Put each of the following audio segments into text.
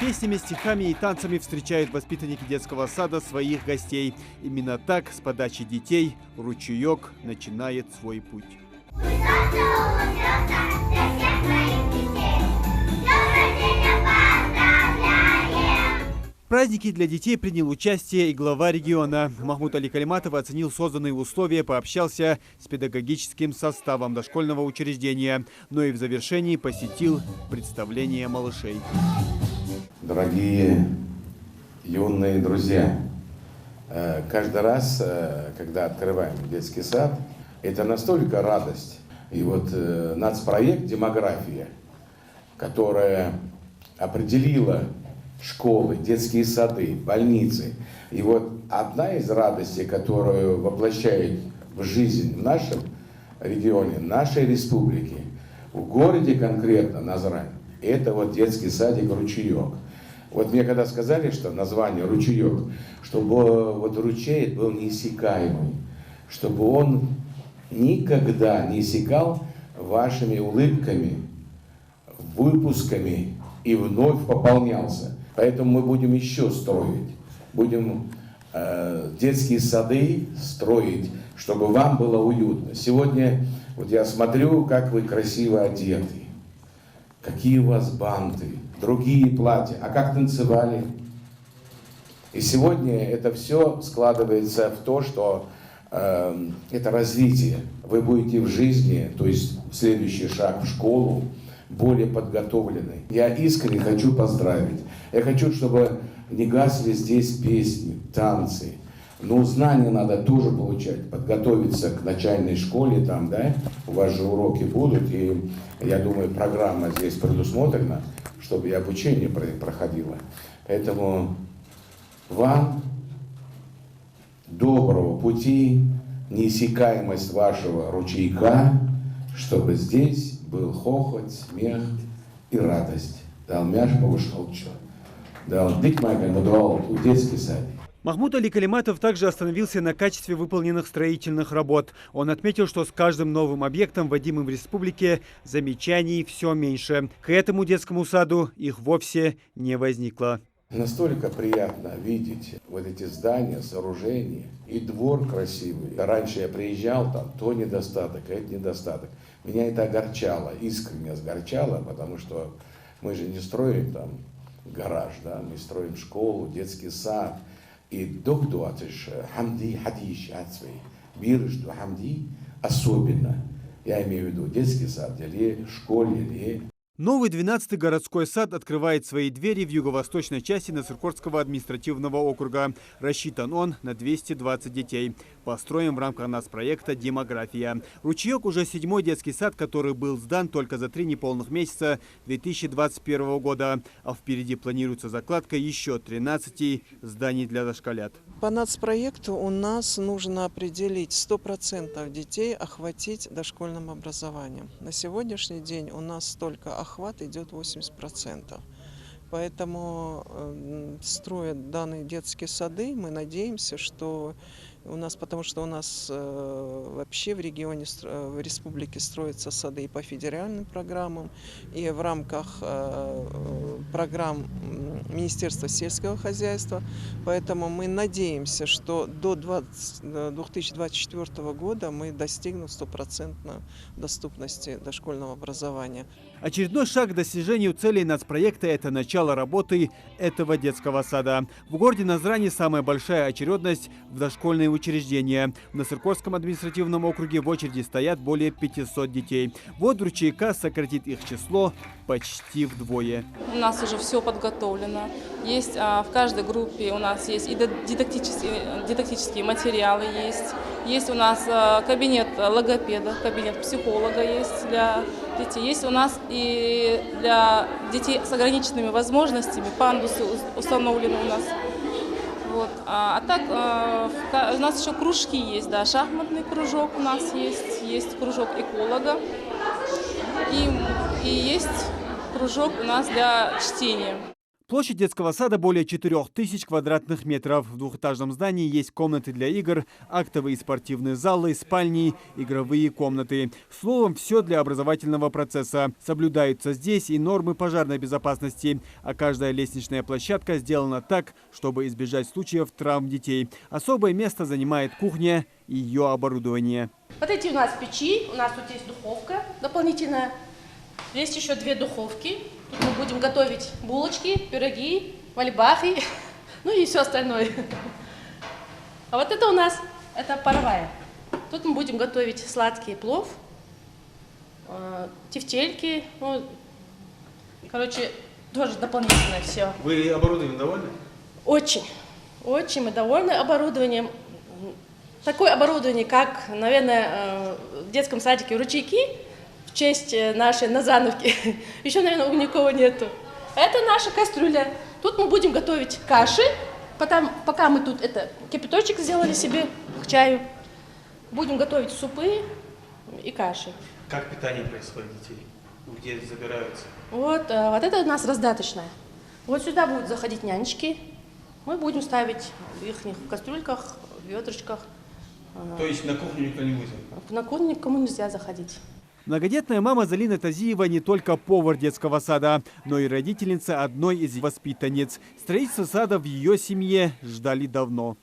Песнями, стихами и танцами встречают воспитанники детского сада своих гостей. Именно так с подачи детей ручеек начинает свой путь. В празднике для детей принял участие и глава региона. Махмуд Али Калиматов оценил созданные условия, пообщался с педагогическим составом дошкольного учреждения, но и в завершении посетил представление малышей. Дорогие юные друзья, каждый раз, когда открываем детский сад, это настолько радость. И вот нацпроект «Демография», которая определила школы, детские сады, больницы. И вот одна из радостей, которую воплощает в жизнь в нашем регионе, нашей республике, в городе конкретно Назрань, это вот детский садик «Ручеек». Вот мне когда сказали, что название «Ручеек», чтобы вот ручей был неиссякаемый, чтобы он никогда не иссякал вашими улыбками, выпусками и вновь пополнялся. Поэтому мы будем еще строить, будем детские сады строить, чтобы вам было уютно. Сегодня вот я смотрю, как вы красиво одеты, какие у вас банты, другие платья, а как танцевали. И сегодня это все складывается в то, что это развитие. Вы будете в жизни, то есть следующий шаг в школу, более подготовлены. Я искренне хочу поздравить. Я хочу, чтобы не гасли здесь песни, танцы. Но знания надо тоже получать, подготовиться к начальной школе, там, да, у вас же уроки будут, и я думаю, программа здесь предусмотрена, чтобы и обучение проходило. Поэтому вам доброго пути, неиссякаемость вашего ручейка, чтобы здесь был хохот, смех и радость. Дал мяш повышалчу. Дал дикмайган мудуал у детский садик. Махмуд Али Калиматов также остановился на качестве выполненных строительных работ. Он отметил, что с каждым новым объектом, вводимым в республике, замечаний все меньше. К этому детскому саду их вовсе не возникло. Настолько приятно видеть вот эти здания, сооружения и двор красивый. Раньше я приезжал, там то недостаток, а это недостаток. Меня это огорчало, искренне огорчало, потому что мы же не строим там гараж, да, мы строим школу, детский сад. И доктуатыш хамди хадиш ацвей, биржду хамди особенно, я имею в виду детский сад или школе, или... Новый 12-й городской сад открывает свои двери в юго-восточной части Насыркорского административного округа. Рассчитан он на 220 детей. Построен в рамках нацпроекта «Демография». Ручеек уже 7-й детский сад, который был сдан только за 3 неполных месяца 2021 года. А впереди планируется закладка еще 13 зданий для дошколят. По нацпроекту у нас нужно определить 100% детей охватить дошкольным образованием. На сегодняшний день у нас только охват идет 80%. Поэтому, строя данные детские сады, мы надеемся, что у нас, потому что у нас вообще в регионе, в республике строятся сады и по федеральным программам, и в рамках программ Министерства сельского хозяйства. Поэтому мы надеемся, что до 2024 года мы достигнем 100% доступности дошкольного образования. Очередной шаг к достижению целей нацпроекта – это начало работы этого детского сада. В городе Назрани самая большая очередность в дошкольные учреждения. В Насыркорском административном округе в очереди стоят более 500 детей. Вот ручейка сократит их число почти вдвое. У нас уже все подготовлено. Есть в каждой группе у нас есть и дидактические материалы есть. Есть у нас кабинет логопеда, кабинет психолога есть для детей. Есть у нас и для детей с ограниченными возможностями пандусы установлены у нас. Вот. А так у нас еще кружки есть, да, шахматный кружок у нас есть кружок эколога и есть кружок у нас для чтения. Площадь детского сада более 4000 квадратных метров. В двухэтажном здании есть комнаты для игр, актовые и спортивные залы, спальни, игровые комнаты. Словом, все для образовательного процесса. Соблюдаются здесь и нормы пожарной безопасности. А каждая лестничная площадка сделана так, чтобы избежать случаев травм детей. Особое место занимает кухня и ее оборудование. Вот эти у нас печи, у нас тут есть духовка дополнительная. Есть еще 2 духовки. Тут мы будем готовить булочки, пироги, вальбахи, ну и все остальное. А вот это у нас, это паровая. Тут мы будем готовить сладкий плов, тефтельки, ну, короче, тоже дополнительное все. Вы оборудованием довольны? Очень, очень мы довольны оборудованием. Такое оборудование, как, наверное, в детском садике ручейки, в честь нашей Назановки, еще, наверное, у никого нету. Это наша кастрюля. Тут мы будем готовить каши, пока мы тут кипяточек сделали себе к чаю. Будем готовить супы и каши. Как питание происходит детей? Где забираются? Вот это у нас раздаточная. Вот сюда будут заходить нянечки. Мы будем ставить в их кастрюльках, в ведрышках. То есть на кухню никто не будет? На кухню никому нельзя заходить. Многодетная мама Залина Тазиева не только повар детского сада, но и родительница одной из воспитанниц. Строительство сада в ее семье ждали давно.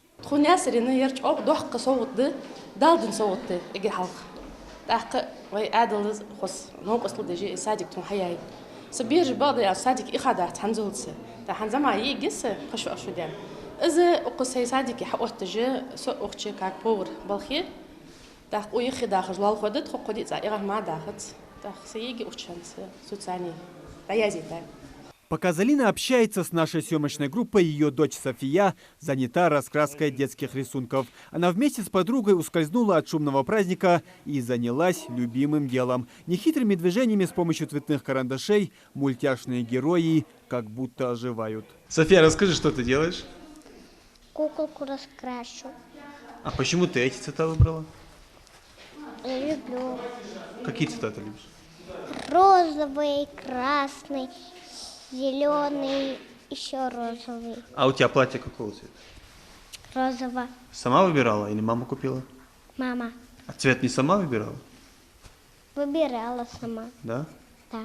Пока Залина общается с нашей съемочной группой, ее дочь София занята раскраской детских рисунков. Она вместе с подругой ускользнула от шумного праздника и занялась любимым делом. Нехитрыми движениями с помощью цветных карандашей мультяшные герои как будто оживают. София, расскажи, что ты делаешь? Куколку раскрашу. А почему ты эти цвета выбрала? Я люблю Какие цвета ты любишь? розовый, красный, зеленый, еще розовый. А у тебя платье какого цвета? Розово. Сама выбирала или мама купила? Мама А цвет не сама выбирала? выбирала сама. Да? Да.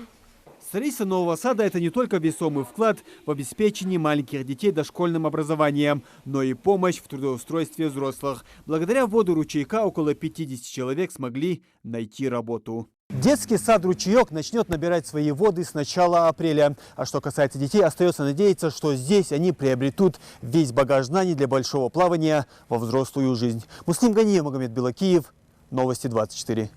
Строительство нового сада – это не только весомый вклад в обеспечении маленьких детей дошкольным образованием, но и помощь в трудоустройстве взрослых. Благодаря вводу ручейка около 50 человек смогли найти работу. Детский сад «Ручеек» начнет набирать свои воды с начала апреля. А что касается детей, остается надеяться, что здесь они приобретут весь багаж знаний для большого плавания во взрослую жизнь. Муслим Ганиев, Магомед Белакиев, Новости 24.